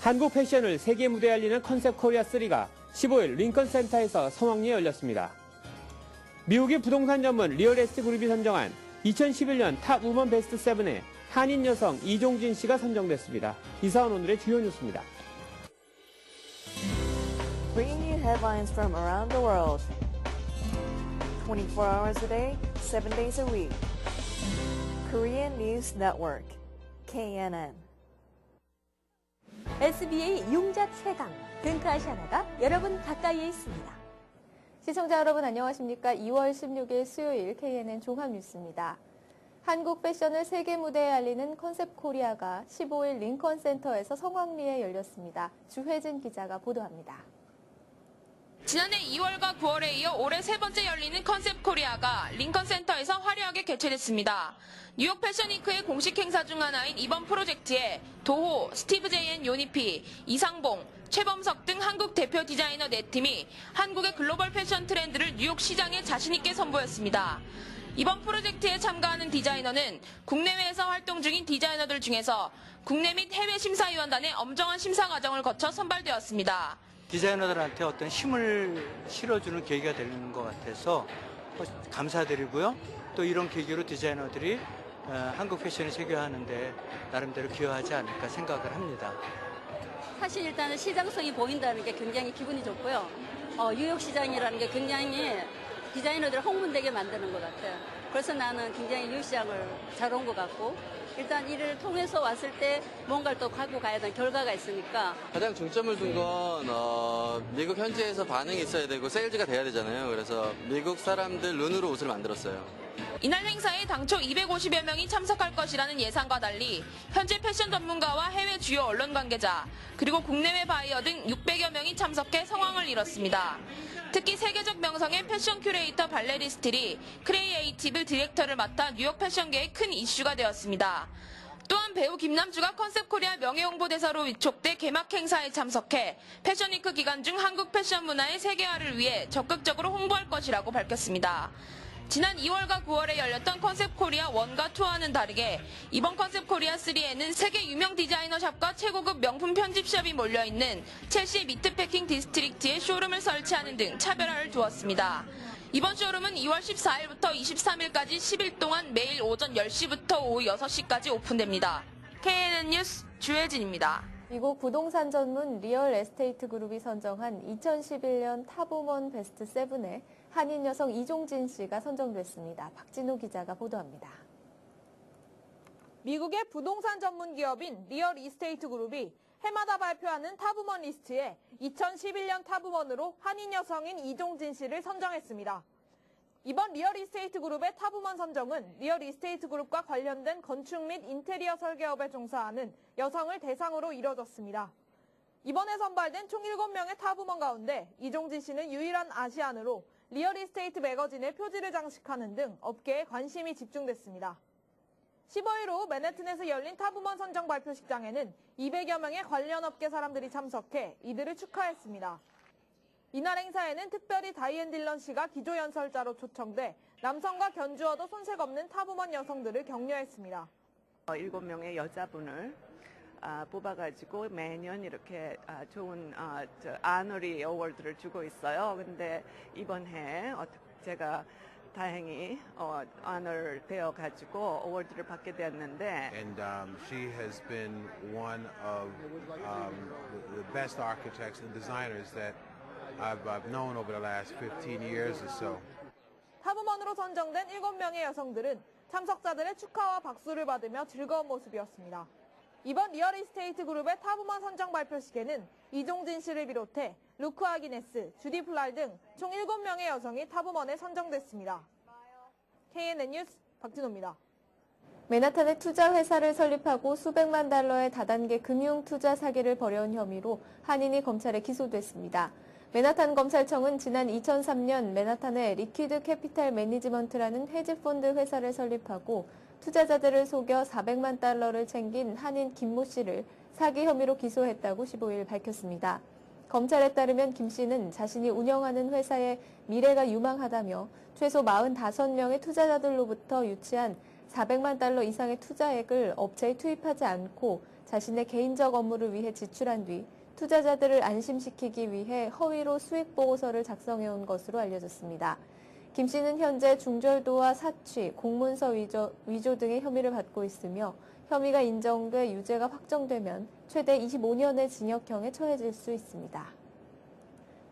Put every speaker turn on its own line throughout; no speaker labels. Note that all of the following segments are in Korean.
한국 패션을 세계 무대에 알리는 컨셉 코리아 3가 15일 링컨 센터에서 성황리에 열렸습니다. 미국의 부동산 전문 리얼에스테이트 그룹이 선정한 2011년 탑 우먼 베스트 7에 한인 여성 이종진 씨가 선정됐습니다. 이사원 오늘의 주요 뉴스입니다.
Bringing you headlines from around the world. 24 hours a day, 7 days a week. Korean News Network, KNN.
SBA 용자 최강, 든크 아시아나가 여러분 가까이에 있습니다. 시청자 여러분 안녕하십니까? 2월 16일 수요일 KNN 종합뉴스입니다. 한국 패션을 세계 무대에 알리는 컨셉 코리아가 15일 링컨 센터에서 성황리에 열렸습니다. 주혜진 기자가 보도합니다.
지난해 2월과 9월에 이어 올해 세 번째 열리는 컨셉 코리아가 링컨 센터에서 화려하게 개최됐습니다. 뉴욕 패션위크의 공식 행사 중 하나인 이번 프로젝트에 도호, 스티브 제이앤 요니피, 이상봉, 최범석 등 한국 대표 디자이너 4팀이 한국의 글로벌 패션 트렌드를 뉴욕 시장에 자신있게 선보였습니다. 이번 프로젝트에 참가하는 디자이너는 국내외에서 활동 중인 디자이너들 중에서 국내 및 해외 심사위원단의 엄정한 심사 과정을 거쳐 선발되었습니다.
디자이너들한테 어떤 힘을 실어주는 계기가 되는 것 같아서 감사드리고요. 또 이런 계기로 디자이너들이 한국 패션을 세계화하는데 나름대로 기여하지 않을까 생각을 합니다.
사실 일단은 시장성이 보인다는 게 굉장히 기분이 좋고요. 뉴욕 시장이라는 게 굉장히 디자이너들을 홍보되게 만드는 것 같아요. 그래서 나는 굉장히 뉴욕 시장을 잘 온 것 같고 일단 이를 통해서 왔을 때 뭔가를 또 갖고 가야 되는 결과가 있으니까
가장 중점을 둔 건 미국 현지에서 반응이 있어야 되고 세일즈가 돼야 되잖아요. 그래서 미국 사람들 눈으로 옷을 만들었어요.
이날 행사에 당초 250여 명이 참석할 것이라는 예상과 달리 현재 패션 전문가와 해외 주요 언론 관계자 그리고 국내외 바이어 등 600여 명이 참석해 성황을 이뤘습니다. 특히 세계적 명성의 패션 큐레이터 발레리 스틸이 크리에이티브 디렉터를 맡아 뉴욕 패션계의 큰 이슈가 되었습니다. 또한 배우 김남주가 컨셉 코리아 명예홍보대사로 위촉돼 개막 행사에 참석해 패션위크 기간 중 한국 패션 문화의 세계화를 위해 적극적으로 홍보할 것이라고 밝혔습니다. 지난 2월과 9월에 열렸던 컨셉 코리아 1과 2와는 다르게 이번 컨셉 코리아 3에는 세계 유명 디자이너 샵과 최고급 명품 편집샵이 몰려있는 첼시 미트패킹 디스트릭트에 쇼룸을 설치하는 등 차별화를 두었습니다. 이번 쇼룸은 2월 14일부터 23일까지 10일 동안 매일 오전 10시부터 오후 6시까지 오픈됩니다. KNN 뉴스 주혜진입니다.
미국 부동산 전문 리얼 에스테이트 그룹이 선정한 2011년 탑우먼 베스트 7에 한인 여성 이종진 씨가 선정됐습니다. 박진우 기자가 보도합니다.
미국의 부동산 전문 기업인 리얼 이스테이트 그룹이 해마다 발표하는 탑우먼 리스트에 2011년 탑우먼으로 한인 여성인 이종진 씨를 선정했습니다. 이번 리얼 이스테이트 그룹의 탑우먼 선정은 리얼 이스테이트 그룹과 관련된 건축 및 인테리어 설계업에 종사하는 여성을 대상으로 이뤄졌습니다. 이번에 선발된 총 7명의 탑우먼 가운데 이종진 씨는 유일한 아시안으로 리얼 이스테이트 매거진의 표지를 장식하는 등 업계에 관심이 집중됐습니다. 15일 오후 맨해튼에서 열린 탑우먼 선정 발표식장에는 200여 명의 관련 업계 사람들이 참석해 이들을 축하했습니다. 이날 행사에는 특별히 다이앤 딜런 씨가 기조연설자로 초청돼 남성과 견주어도 손색 없는 탑우먼 여성들을 격려했습니다.
7명의 여자분을 뽑아가지고 매년 이렇게 좋은 아너리 어워드를 주고 있어요. 근데 이번 해 제가 다행히 honor 되어가지고 어워드를 받게 되었는데.
And she has been one of the best architects and designers that I've known over the last 15 years or so.
탑우먼으로 선정된 7명의 여성들은 참석자들의 축하와 박수를 받으며 즐거운 모습이었습니다. 이번 리얼 이스테이트 그룹의 탑우먼 선정 발표식에는 이종진 씨를 비롯해 루크 아기네스, 주디 플랄 등 총 7명의 여성이 탑우먼에 선정됐습니다. KNN 뉴스 박진호입니다.
맨하탄에 투자 회사를 설립하고 수백만 달러의 다단계 금융 투자 사기를 벌여온 혐의로 한인이 검찰에 기소됐습니다. 맨하탄 검찰청은 지난 2003년 맨하탄에 리퀴드 캐피탈 매니지먼트라는 헤지펀드 회사를 설립하고 투자자들을 속여 400만 달러를 챙긴 한인 김모 씨를 사기 혐의로 기소했다고 15일 밝혔습니다. 검찰에 따르면 김 씨는 자신이 운영하는 회사의 미래가 유망하다며 최소 45명의 투자자들로부터 유치한 400만 달러 이상의 투자액을 업체에 투입하지 않고 자신의 개인적 업무를 위해 지출한 뒤 투자자들을 안심시키기 위해 허위로 수익보고서를 작성해온 것으로 알려졌습니다. 김 씨는 현재 중절도와 사취, 공문서 위조 등의 혐의를 받고 있으며 혐의가 인정돼 유죄가 확정되면 최대 25년의 징역형에 처해질 수 있습니다.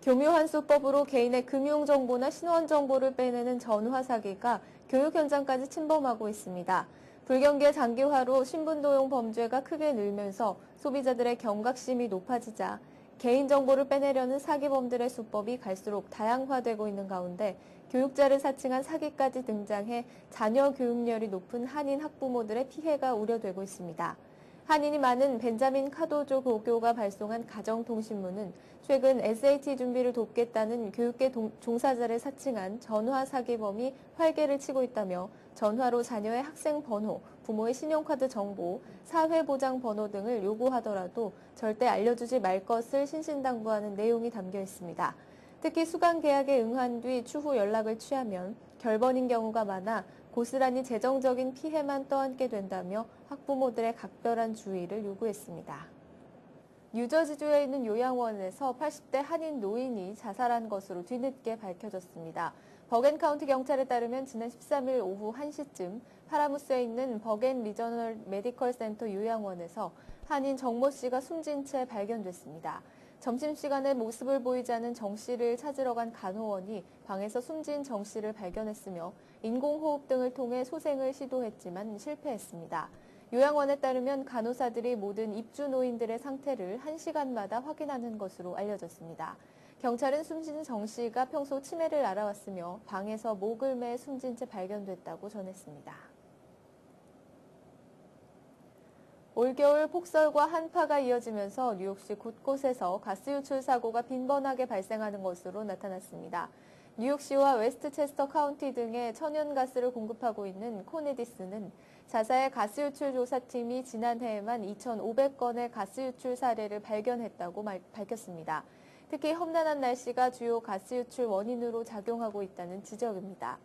교묘한 수법으로 개인의 금융정보나 신원정보를 빼내는 전화 사기가 교육 현장까지 침범하고 있습니다. 불경기의 장기화로 신분도용 범죄가 크게 늘면서 소비자들의 경각심이 높아지자 개인정보를 빼내려는 사기범들의 수법이 갈수록 다양화되고 있는 가운데 교육자를 사칭한 사기까지 등장해 자녀 교육열이 높은 한인 학부모들의 피해가 우려되고 있습니다. 한인이 많은 벤자민 카도조 고교가 발송한 가정통신문은 최근 SAT 준비를 돕겠다는 교육계 종사자를 사칭한 전화 사기범이 활개를 치고 있다며 전화로 자녀의 학생 번호, 부모의 신용카드 정보, 사회보장 번호 등을 요구하더라도 절대 알려주지 말 것을 신신당부하는 내용이 담겨 있습니다. 특히 수강 계약에 응한 뒤 추후 연락을 취하면 결번인 경우가 많아 고스란히 재정적인 피해만 떠안게 된다며 학부모들의 각별한 주의를 요구했습니다. 뉴저지주에 있는 요양원에서 80대 한인 노인이 자살한 것으로 뒤늦게 밝혀졌습니다. 버겐카운티 경찰에 따르면 지난 13일 오후 1시쯤 파라무스에 있는 버겐 리저널 메디컬 센터 요양원에서 한인 정모 씨가 숨진 채 발견됐습니다. 점심시간에 모습을 보이지 않은 정 씨를 찾으러 간 간호원이 방에서 숨진 정 씨를 발견했으며 인공호흡 등을 통해 소생을 시도했지만 실패했습니다. 요양원에 따르면 간호사들이 모든 입주 노인들의 상태를 1시간마다 확인하는 것으로 알려졌습니다. 경찰은 숨진 정 씨가 평소 치매를 앓아왔으며 방에서 목을 매 숨진 채 발견됐다고 전했습니다. 올겨울 폭설과 한파가 이어지면서 뉴욕시 곳곳에서 가스 유출 사고가 빈번하게 발생하는 것으로 나타났습니다. 뉴욕시와 웨스트체스터 카운티 등에 천연가스를 공급하고 있는 코네디스는 자사의 가스 유출 조사팀이 지난해에만 2,500건의 가스 유출 사례를 발견했다고 밝혔습니다. 특히 험난한 날씨가 주요 가스 유출 원인으로 작용하고 있다는 지적입니다.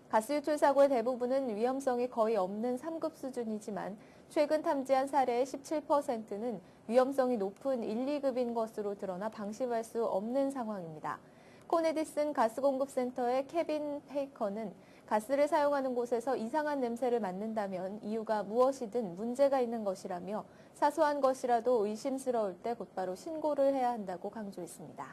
가스 유출 사고의 대부분은 위험성이 거의 없는 3급 수준이지만 최근 탐지한 사례의 17%는 위험성이 높은 1, 2급인 것으로 드러나 방심할 수 없는 상황입니다. 코네디슨 가스공급센터의 케빈 페이커는 가스를 사용하는 곳에서 이상한 냄새를 맡는다면 이유가 무엇이든 문제가 있는 것이라며 사소한 것이라도 의심스러울 때 곧바로 신고를 해야 한다고 강조했습니다.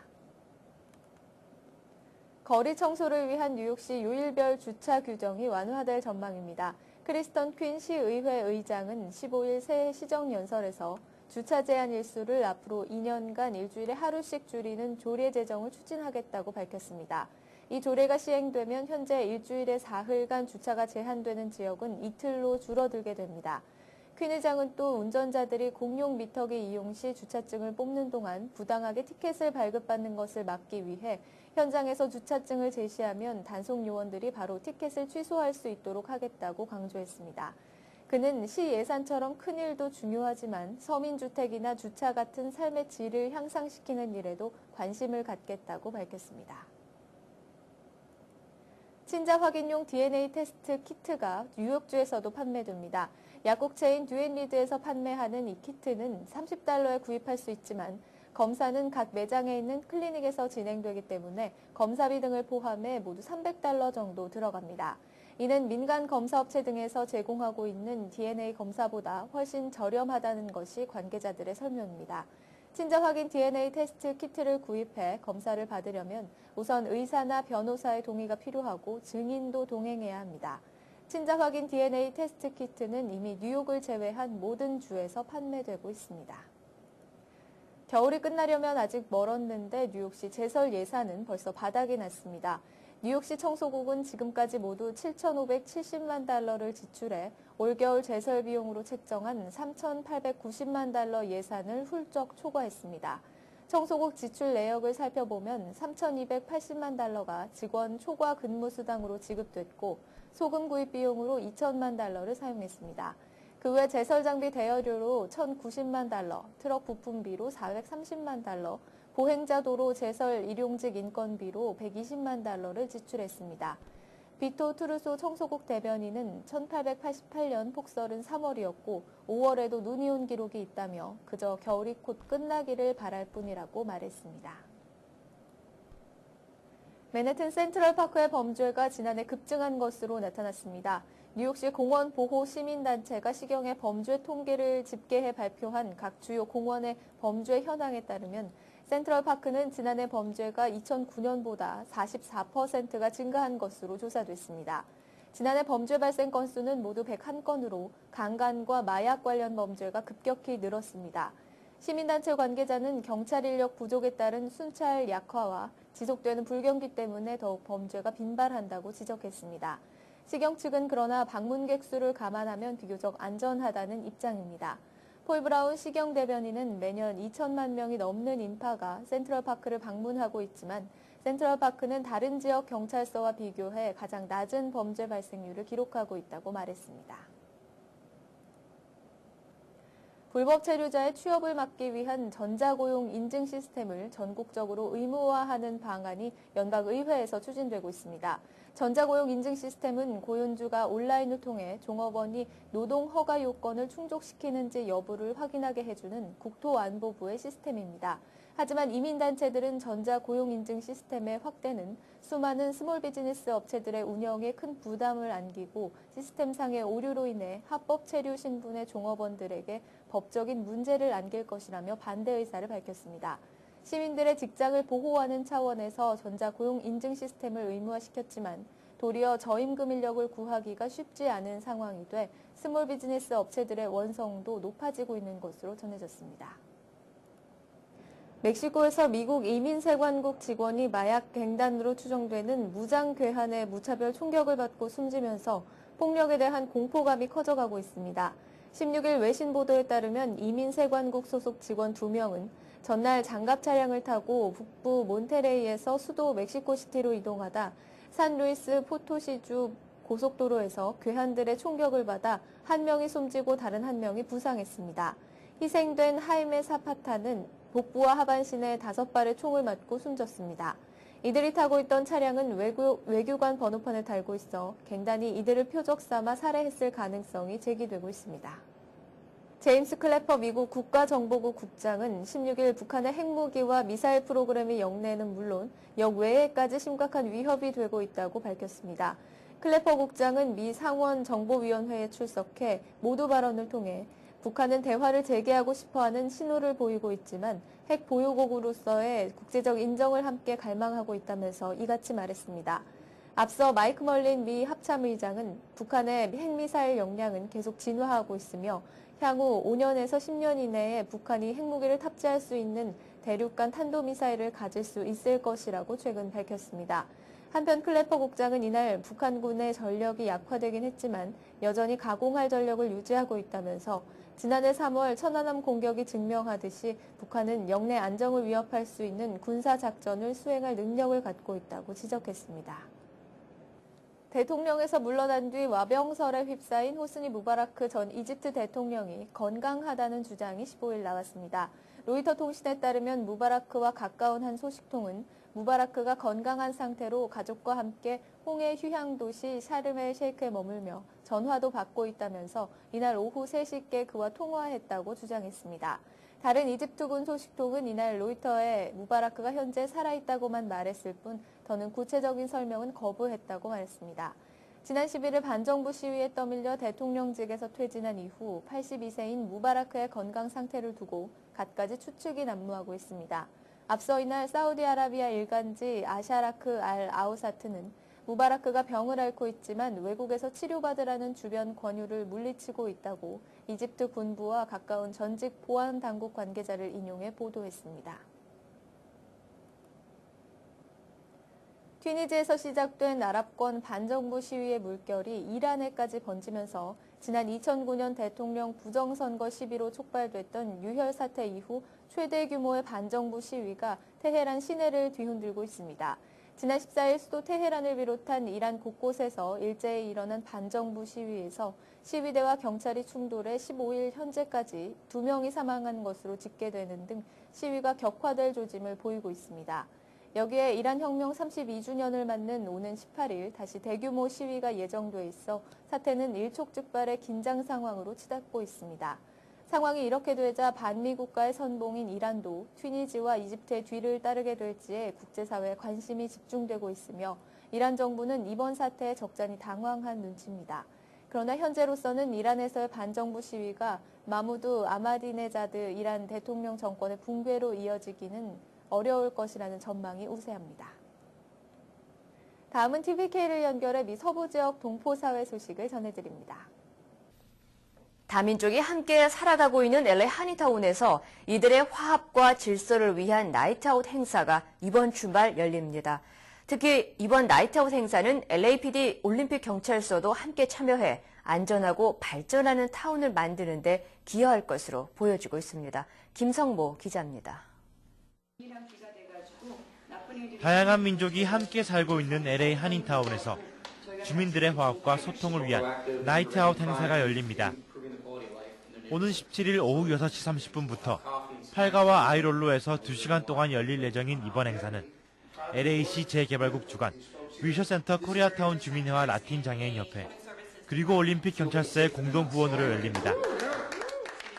거리 청소를 위한 뉴욕시 요일별 주차 규정이 완화될 전망입니다. 크리스턴 퀸 시의회 의장은 15일 새해 시정연설에서 주차 제한 일수를 앞으로 2년간 일주일에 하루씩 줄이는 조례 제정을 추진하겠다고 밝혔습니다. 이 조례가 시행되면 현재 일주일에 사흘간 주차가 제한되는 지역은 이틀로 줄어들게 됩니다. 퀸 의장은 또 운전자들이 공용 미터기 이용 시 주차증을 뽑는 동안 부당하게 티켓을 발급받는 것을 막기 위해 현장에서 주차증을 제시하면 단속 요원들이 바로 티켓을 취소할 수 있도록 하겠다고 강조했습니다. 그는 시 예산처럼 큰 일도 중요하지만 서민주택이나 주차 같은 삶의 질을 향상시키는 일에도 관심을 갖겠다고 밝혔습니다. 친자 확인용 DNA 테스트 키트가 뉴욕주에서도 판매됩니다. 약국체인 듀앤리드에서 판매하는 이 키트는 $30에 구입할 수 있지만 검사는 각 매장에 있는 클리닉에서 진행되기 때문에 검사비 등을 포함해 모두 $300 정도 들어갑니다. 이는 민간 검사업체 등에서 제공하고 있는 DNA 검사보다 훨씬 저렴하다는 것이 관계자들의 설명입니다. 친자 확인 DNA 테스트 키트를 구입해 검사를 받으려면 우선 의사나 변호사의 동의가 필요하고 증인도 동행해야 합니다. 친자 확인 DNA 테스트 키트는 이미 뉴욕을 제외한 모든 주에서 판매되고 있습니다. 겨울이 끝나려면 아직 멀었는데 뉴욕시 제설 예산은 벌써 바닥이 났습니다. 뉴욕시 청소국은 지금까지 모두 $7,570만 지출해 올겨울 제설 비용으로 책정한 $3,890만 예산을 훌쩍 초과했습니다. 청소국 지출 내역을 살펴보면 $3,280만 직원 초과 근무 수당으로 지급됐고 소금 구입 비용으로 $2,000만 사용했습니다. 그 외 제설 장비 대여료로 $1,090만, 트럭 부품비로 $430만, 보행자 도로 제설 일용직 인건비로 $120만 지출했습니다. 비토 트루소 청소국 대변인은 1888년 폭설은 3월이었고 5월에도 눈이 온 기록이 있다며 그저 겨울이 곧 끝나기를 바랄 뿐이라고 말했습니다. 맨해튼 센트럴파크의 범죄가 지난해 급증한 것으로 나타났습니다. 뉴욕시 공원 보호 시민단체가 시경의 범죄 통계를 집계해 발표한 각 주요 공원의 범죄 현황에 따르면 센트럴파크는 지난해 범죄가 2009년보다 44%가 증가한 것으로 조사됐습니다. 지난해 범죄 발생 건수는 모두 101건으로 강간과 마약 관련 범죄가 급격히 늘었습니다. 시민단체 관계자는 경찰 인력 부족에 따른 순찰 약화와 지속되는 불경기 때문에 더욱 범죄가 빈발한다고 지적했습니다. 시경 측은 그러나 방문객 수를 감안하면 비교적 안전하다는 입장입니다. 폴 브라운 시경 대변인은 매년 2천만 명이 넘는 인파가 센트럴파크를 방문하고 있지만 센트럴파크는 다른 지역 경찰서와 비교해 가장 낮은 범죄 발생률을 기록하고 있다고 말했습니다. 불법 체류자의 취업을 막기 위한 전자고용 인증 시스템을 전국적으로 의무화하는 방안이 연방의회에서 추진되고 있습니다. 전자고용 인증 시스템은 고용주가 온라인을 통해 종업원이 노동 허가 요건을 충족시키는지 여부를 확인하게 해주는 국토안보부의 시스템입니다. 하지만 이민단체들은 전자고용 인증 시스템의 확대는 수많은 스몰 비즈니스 업체들의 운영에 큰 부담을 안기고 시스템상의 오류로 인해 합법 체류 신분의 종업원들에게 법적인 문제를 안길 것이라며 반대 의사를 밝혔습니다. 시민들의 직장을 보호하는 차원에서 전자고용 인증 시스템을 의무화시켰지만 도리어 저임금 인력을 구하기가 쉽지 않은 상황이 돼 스몰 비즈니스 업체들의 원성도 높아지고 있는 것으로 전해졌습니다. 멕시코에서 미국 이민세관국 직원이 마약 갱단으로 추정되는 무장 괴한의 무차별 총격을 받고 숨지면서 폭력에 대한 공포감이 커져가고 있습니다. 16일 외신 보도에 따르면 이민세관국 소속 직원 2명은 전날 장갑 차량을 타고 북부 몬테레이에서 수도 멕시코시티로 이동하다 산루이스 포토시주 고속도로에서 괴한들의 총격을 받아 한 명이 숨지고 다른 한 명이 부상했습니다. 희생된 하이메 사파타는 복부와 하반신에 5발의 총을 맞고 숨졌습니다. 이들이 타고 있던 차량은 외교관 번호판을 달고 있어 갱단이 이들을 표적 삼아 살해했을 가능성이 제기되고 있습니다. 제임스 클래퍼 미국 국가정보국 국장은 16일 북한의 핵무기와 미사일 프로그램의 영내는 물론 역외에까지 심각한 위협이 되고 있다고 밝혔습니다. 클래퍼 국장은 미 상원 정보위원회에 출석해 모두 발언을 통해 북한은 대화를 재개하고 싶어하는 신호를 보이고 있지만 핵 보유국으로서의 국제적 인정을 함께 갈망하고 있다면서 이같이 말했습니다. 앞서 마이크 멀린 미 합참의장은 북한의 핵미사일 역량은 계속 진화하고 있으며 향후 5년에서 10년 이내에 북한이 핵무기를 탑재할 수 있는 대륙간 탄도미사일을 가질 수 있을 것이라고 최근 밝혔습니다. 한편 클래퍼 국장은 이날 북한군의 전력이 약화되긴 했지만 여전히 가공할 전력을 유지하고 있다면서 지난해 3월 천안함 공격이 증명하듯이 북한은 영내 안정을 위협할 수 있는 군사작전을 수행할 능력을 갖고 있다고 지적했습니다. 대통령에서 물러난 뒤 와병설에 휩싸인 호스니 무바라크 전 이집트 대통령이 건강하다는 주장이 15일 나왔습니다. 로이터 통신에 따르면 무바라크와 가까운 한 소식통은 무바라크가 건강한 상태로 가족과 함께 홍해 휴양도시 샤르멜 셰이크에 머물며 전화도 받고 있다면서 이날 오후 3시께 그와 통화했다고 주장했습니다. 다른 이집트군 소식통은 이날 로이터에 무바라크가 현재 살아있다고만 말했을 뿐 더는 구체적인 설명은 거부했다고 말했습니다. 지난 11일 반정부 시위에 떠밀려 대통령직에서 퇴진한 이후 82세인 무바라크의 건강 상태를 두고 갖가지 추측이 난무하고 있습니다. 앞서 이날 사우디아라비아 일간지 아샤라크 알 아우사트는 무바라크가 병을 앓고 있지만 외국에서 치료받으라는 주변 권유를 물리치고 있다고 이집트 군부와 가까운 전직 보안 당국 관계자를 인용해 보도했습니다. 튀니지에서 시작된 아랍권 반정부 시위의 물결이 이란에까지 번지면서 지난 2009년 대통령 부정선거 시비로 촉발됐던 유혈 사태 이후 최대 규모의 반정부 시위가 테헤란 시내를 뒤흔들고 있습니다. 지난 14일 수도 테헤란을 비롯한 이란 곳곳에서 일제히 일어난 반정부 시위에서 시위대와 경찰이 충돌해 15일 현재까지 2명이 사망한 것으로 집계되는 등 시위가 격화될 조짐을 보이고 있습니다. 여기에 이란 혁명 32주년을 맞는 오는 18일 다시 대규모 시위가 예정돼 있어 사태는 일촉즉발의 긴장 상황으로 치닫고 있습니다. 상황이 이렇게 되자 반미 국가의 선봉인 이란도 튀니지와 이집트의 뒤를 따르게 될지에 국제사회에 관심이 집중되고 있으며 이란 정부는 이번 사태에 적잖이 당황한 눈치입니다. 그러나 현재로서는 이란에서의 반정부 시위가 마무드 아마디네자드 이란 대통령 정권의 붕괴로 이어지기는 어려울 것이라는 전망이 우세합니다. 다음은 TVK를 연결해 미 서부 지역 동포사회 소식을 전해드립니다.
다민족이 함께 살아가고 있는 LA 한인타운에서 이들의 화합과 질서를 위한 나이트아웃 행사가 이번 주말 열립니다. 특히 이번 나이트아웃 행사는 LAPD 올림픽 경찰서도 함께 참여해 안전하고 발전하는 타운을 만드는 데 기여할 것으로 보여지고 있습니다. 김성모 기자입니다.
다양한 민족이 함께 살고 있는 LA 한인타운에서 주민들의 화합과 소통을 위한 나이트아웃 행사가 열립니다. 오는 17일 오후 6시 30분부터 팔가와 아이롤로에서 2시간 동안 열릴 예정인 이번 행사는 LAC 재개발국 주관 위셔센터 코리아타운 주민회와 라틴 장애인협회 그리고 올림픽 경찰서의 공동 후원으로 열립니다.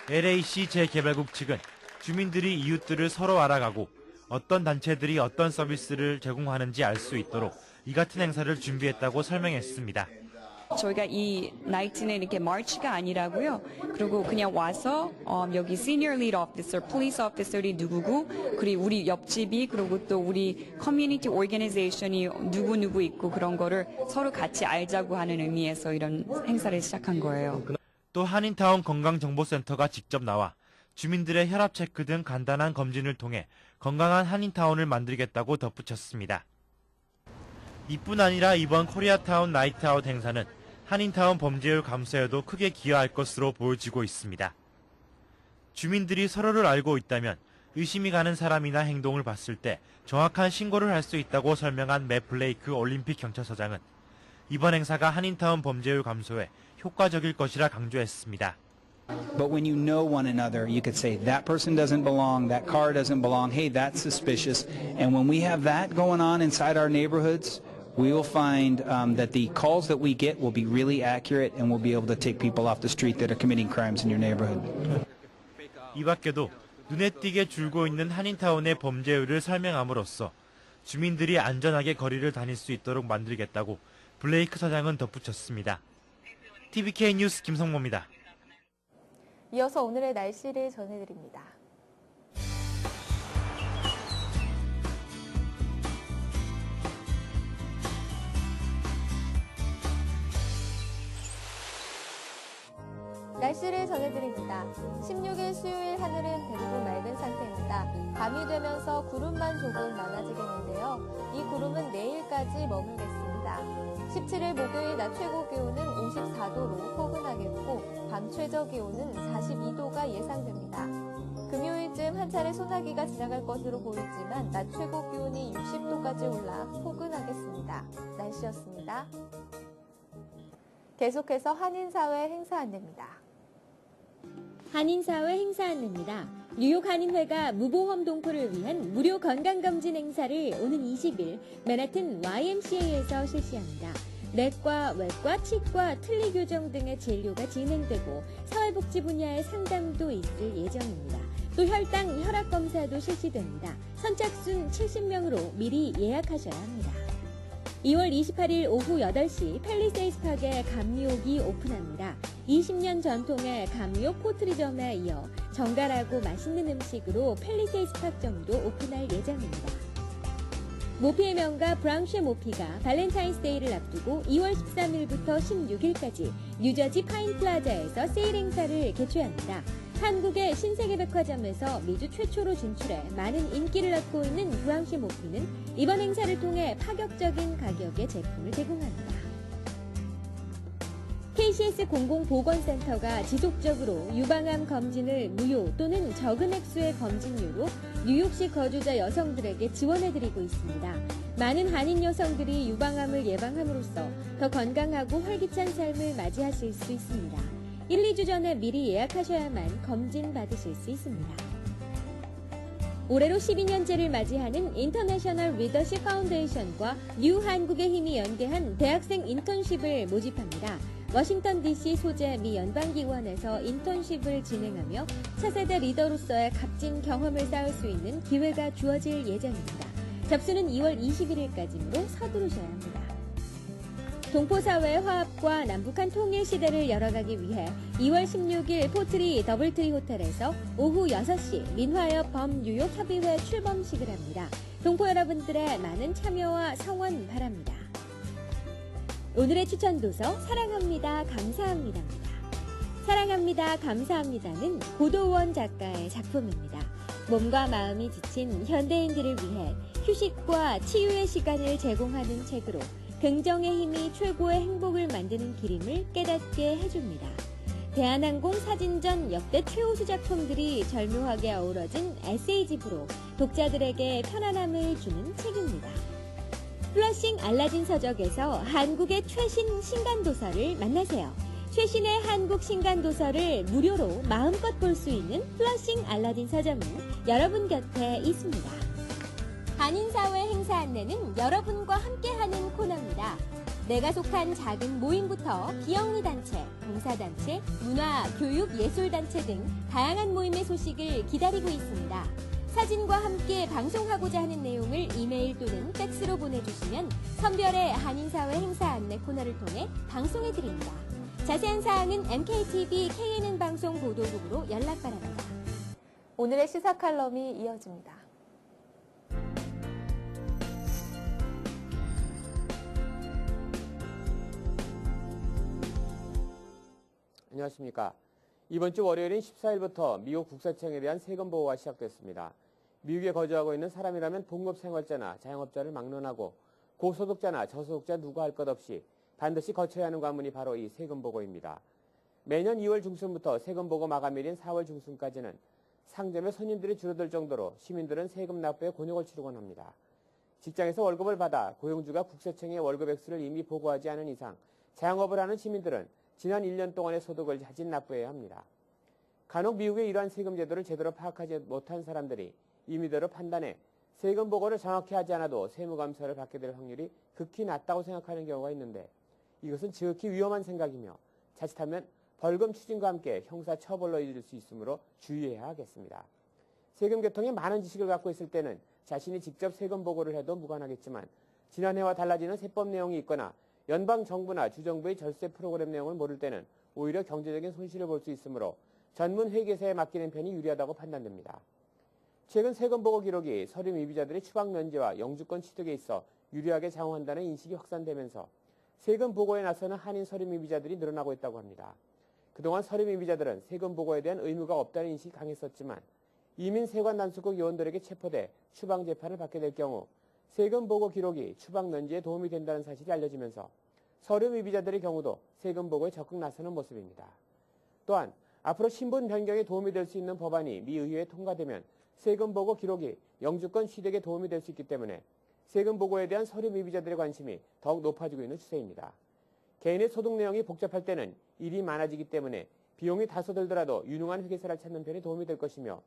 LAC 재개발국 측은 주민들이 이웃들을 서로 알아가고 어떤 단체들이 어떤 서비스를 제공하는지 알 수 있도록 이 같은 행사를 준비했다고 설명했습니다.
저희가 이 나이트는 이렇게 마치가 아니라고요. 그리고 그냥 와서 여기 Senior Lead Officer, Police Officer이 누구고, 그리고 우리 옆집이, 그리고 또 우리 커뮤니티 오르가니제이션이 누구 있고 그런 거를 서로 같이 알자고 하는 의미에서 이런 행사를 시작한 거예요.
또 한인타운 건강정보센터가 직접 나와 주민들의 혈압 체크 등 간단한 검진을 통해 건강한 한인타운을 만들겠다고 덧붙였습니다. 이뿐 아니라 이번 코리아타운 나이트아웃 행사는 한인타운 범죄율 감소에도 크게 기여할 것으로 보여지고 있습니다. 주민들이 서로를 알고 있다면 의심이 가는 사람이나 행동을 봤을 때 정확한 신고를 할 수 있다고 설명한 맷 블레이크 올림픽 경찰서장은 이번 행사가 한인타운 범죄율 감소에 효과적일 것이라 강조했습니다.
But when you know one another, you could say, that person doesn't belong, that car doesn't belong, hey, that's suspicious. And when we have that going on inside our neighborhoods, we will find that the calls that we get will be really accurate and we'll be able to take people off the street that are committing crimes in your neighborhood.
이 밖에도 눈에 띄게 줄고 있는 한인타운의 범죄율을 설명함으로써 주민들이 안전하게 거리를 다닐 수 있도록 만들겠다고 블레이크 서장은 덧붙였습니다. TVK 뉴스 김성모입니다.
이어서 오늘의 날씨를 전해드립니다. 날씨를 전해드립니다. 16일 수요일 하늘은 대부분 맑은 상태입니다. 밤이 되면서 구름만 조금 많아지겠는데요. 이 구름은 내일까지 머물겠습니다. 17일 목요일 낮 최고 기온은 54도로 포근하겠고 밤 최저 기온은 42도가 예상됩니다. 금요일쯤 한 차례 소나기가 지나갈 것으로 보이지만 낮 최고 기온이 60도까지 올라 포근하겠습니다. 날씨였습니다. 계속해서 한인사회 행사 안내입니다.
한인사회 행사 안내입니다. 뉴욕 한인회가 무보험 동포를 위한 무료 건강검진 행사를 오는 20일 맨하튼 YMCA에서 실시합니다. 내과, 외과, 치과, 틀니교정 등의 진료가 진행되고 사회복지 분야의 상담도 있을 예정입니다. 또 혈당, 혈압검사도 실시됩니다. 선착순 70명으로 미리 예약하셔야 합니다. 2월 28일 오후 8시 팰리세이스 팍에 감미옥이 오픈합니다. 20년 전통의 감미옥 포트리점에 이어 정갈하고 맛있는 음식으로 팰리세이스 팍점도 오픈할 예정입니다. 모피의 명가 브랑쉐 모피가 발렌타인스데이를 앞두고 2월 13일부터 16일까지 뉴저지 파인플라자에서 세일 행사를 개최합니다. 한국의 신세계 백화점에서 미주 최초로 진출해 많은 인기를 얻고 있는 브랑쉐 모피는 이번 행사를 통해 파격적인 가격의 제품을 제공합니다. KCS 공공보건센터가 지속적으로 유방암 검진을 무료 또는 적은 액수의 검진료로 뉴욕시 거주자 여성들에게 지원해드리고 있습니다. 많은 한인 여성들이 유방암을 예방함으로써 더 건강하고 활기찬 삶을 맞이하실 수 있습니다. 1, 2주 전에 미리 예약하셔야만 검진 받으실 수 있습니다. 올해로 12년째를 맞이하는 인터내셔널 리더십 파운데이션과 뉴 한국의 힘이 연계한 대학생 인턴십을 모집합니다. 워싱턴 DC 소재 미 연방기관에서 인턴십을 진행하며 차세대 리더로서의 값진 경험을 쌓을 수 있는 기회가 주어질 예정입니다. 접수는 2월 21일까지로 서두르셔야 합니다. 동포사회의 화합과 남북한 통일 시대를 열어가기 위해 2월 16일 포트리 더블트리 호텔에서 오후 6시 민화협 범뉴욕협의회 출범식을 합니다. 동포 여러분들의 많은 참여와 성원 바랍니다. 오늘의 추천 도서 사랑합니다. 감사합니다입니다. 사랑합니다. 감사합니다는 고도원 작가의 작품입니다. 몸과 마음이 지친 현대인들을 위해 휴식과 치유의 시간을 제공하는 책으로 긍정의 힘이 최고의 행복을 만드는 길임을 깨닫게 해줍니다. 대한항공 사진전 역대 최우수 작품들이 절묘하게 어우러진 에세이집으로 독자들에게 편안함을 주는 책입니다. 플러싱 알라딘 서적에서 한국의 최신 신간도서를 만나세요. 최신의 한국 신간도서를 무료로 마음껏 볼 수 있는 플러싱 알라딘 서점은 여러분 곁에 있습니다. 한인사회 행사 안내는 여러분과 함께하는 코너입니다. 내가 속한 작은 모임부터 기영리단체, 봉사단체, 문화, 교육, 예술단체 등 다양한 모임의 소식을 기다리고 있습니다. 사진과 함께 방송하고자 하는 내용을 이메일 또는 팩스로 보내주시면 선별의 한인사회 행사 안내 코너를 통해 방송해드립니다. 자세한 사항은 MKTV KNN 방송 보도국으로 연락 바랍니다.
오늘의 시사 칼럼이 이어집니다.
안녕하십니까. 이번 주 월요일인 14일부터 미국 국세청에 대한 세금 보호가 시작됐습니다. 미국에 거주하고 있는 사람이라면 봉급생활자나 자영업자를 막론하고 고소득자나 저소득자 누구 할 것 없이 반드시 거쳐야 하는 관문이 바로 이 세금 보고입니다. 매년 2월 중순부터 세금 보고 마감일인 4월 중순까지는 상점에 손님들이 줄어들 정도로 시민들은 세금 납부에 곤욕을 치르곤 합니다. 직장에서 월급을 받아 고용주가 국세청에 월급 액수를 이미 보고하지 않은 이상 자영업을 하는 시민들은 지난 1년 동안의 소득을 자진 납부해야 합니다. 간혹 미국의 이러한 세금 제도를 제대로 파악하지 못한 사람들이 임의대로 판단해 세금 보고를 정확히 하지 않아도 세무감사를 받게 될 확률이 극히 낮다고 생각하는 경우가 있는데 이것은 지극히 위험한 생각이며 자칫하면 벌금 추징과 함께 형사 처벌로 이를 수 있으므로 주의해야 하겠습니다. 세금 계통에 많은 지식을 갖고 있을 때는 자신이 직접 세금 보고를 해도 무관하겠지만 지난해와 달라지는 세법 내용이 있거나 연방정부나 주정부의 절세 프로그램 내용을 모를 때는 오히려 경제적인 손실을 볼 수 있으므로 전문 회계사에 맡기는 편이 유리하다고 판단됩니다. 최근 세금 보고 기록이 서류 미비자들의 추방 면제와 영주권 취득에 있어 유리하게 작용한다는 인식이 확산되면서 세금 보고에 나서는 한인 서류 미비자들이 늘어나고 있다고 합니다. 그동안 서류 미비자들은 세금 보고에 대한 의무가 없다는 인식이 강했었지만 이민 세관 단속국 요원들에게 체포돼 추방 재판을 받게 될 경우 세금 보고 기록이 추방 면제에 도움이 된다는 사실이 알려지면서 서류 미비자들의 경우도 세금 보고에 적극 나서는 모습입니다. 또한 앞으로 신분 변경에 도움이 될 수 있는 법안이 미 의회에 통과되면 세금 보고 기록이 영주권 취득에 도움이 될 수 있기 때문에 세금 보고에 대한 서류 미비자들의 관심이 더욱 높아지고 있는 추세입니다. 개인의 소득 내용이 복잡할 때는 일이 많아지기 때문에 비용이 다소 들더라도 유능한 회계사를 찾는 편이 도움이 될 것이며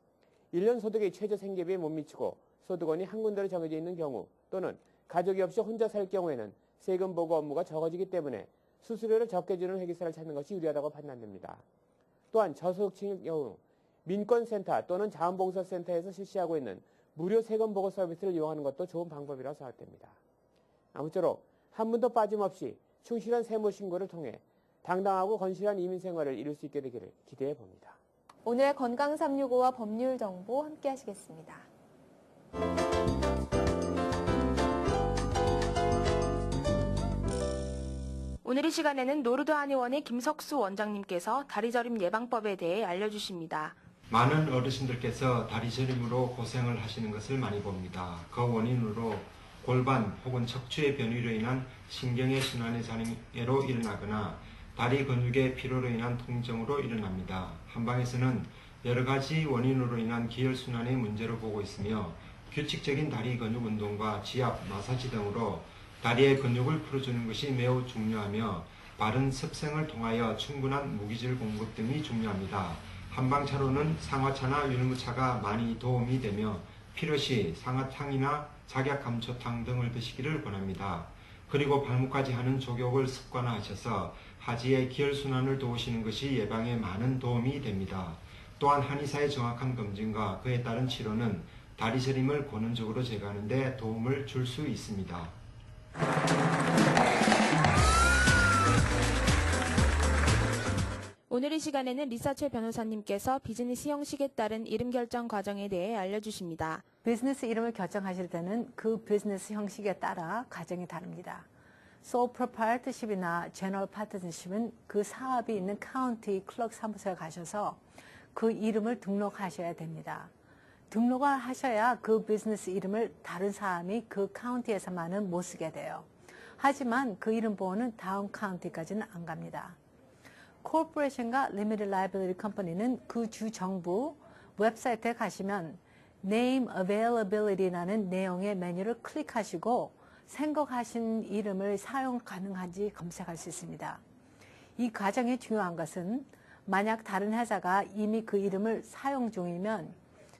1년 소득이 최저 생계비에 못 미치고 소득원이 한 군데로 정해져 있는 경우 또는 가족이 없이 혼자 살 경우에는 세금 보고 업무가 적어지기 때문에 수수료를 적게 주는 회계사를 찾는 것이 유리하다고 판단됩니다. 또한 저소득층의 경우 민권센터 또는 자원봉사센터에서 실시하고 있는 무료 세금 보고 서비스를 이용하는 것도 좋은 방법이라고 생각됩니다. 아무쪼록 한 분도 빠짐없이 충실한 세무 신고를 통해 당당하고 건실한 이민 생활을 이룰 수 있게 되기를 기대해 봅니다.
오늘의 건강 365와 법률 정보 함께 하시겠습니다.
오늘 이 시간에는 노르드 한의원의 김석수 원장님께서 다리저림 예방법에 대해 알려주십니다.
많은 어르신들께서 다리저림으로 고생을 하시는 것을 많이 봅니다. 그 원인으로 골반 혹은 척추의 변이로 인한 신경의 순환의 장애로 일어나거나 다리 근육의 피로로 인한 통증으로 일어납니다. 한방에서는 여러 가지 원인으로 인한 기혈순환의 문제로 보고 있으며 규칙적인 다리 근육 운동과 지압, 마사지 등으로 다리의 근육을 풀어주는 것이 매우 중요하며 바른 습생을 통하여 충분한 무기질 공급 등이 중요합니다. 한방차로는 상화차나 유리무차가 많이 도움이 되며 필요시 상어탕이나 작약감초탕 등을 드시기를 권합니다. 그리고 발목까지 하는 족욕을 습관화하셔서 하지의 기혈순환을 도우시는 것이 예방에 많은 도움이 됩니다. 또한 한의사의 정확한 검진과 그에 따른 치료는 다리 저림을 권원적으로 제거하는 데 도움을 줄 수 있습니다.
오늘 이 시간에는 리사첼 변호사님께서 비즈니스 형식에 따른 이름 결정 과정에 대해 알려주십니다.
비즈니스 이름을 결정하실 때는 그 비즈니스 형식에 따라 과정이 다릅니다. Sole Proprietorship이나 General Partnership은 그 사업이 있는 카운티 클럭 사무소에 가셔서 그 이름을 등록하셔야 됩니다. 등록을 하셔야 그 비즈니스 이름을 다른 사람이 그 카운티에서만은 못 쓰게 돼요. 하지만 그 이름 보호는 다음 카운티까지는 안 갑니다. 코퍼레이션과 Limited Liability Company는 그 주 정부 웹사이트에 가시면 Name Availability라는 내용의 메뉴를 클릭하시고 생각하신 이름을 사용 가능한지 검색할 수 있습니다. 이 과정이 중요한 것은 만약 다른 회사가 이미 그 이름을 사용 중이면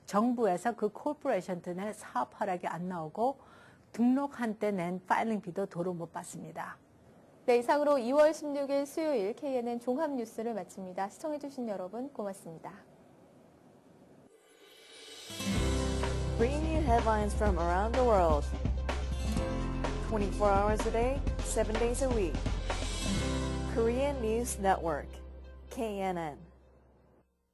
정부에서 그 코퍼레이션들의 사업 허락이 안 나오고 등록한 때 낸 파일링비도 도로 못 받습니다.
네, 이상으로 2월 16일 수요일 KNN 종합 뉴스를 마칩니다. 시청해주신 여러분 고맙습니다.
Bringing you headlines from around the world. 24 hours a day, 7 days a week. Korean News Network, KNN.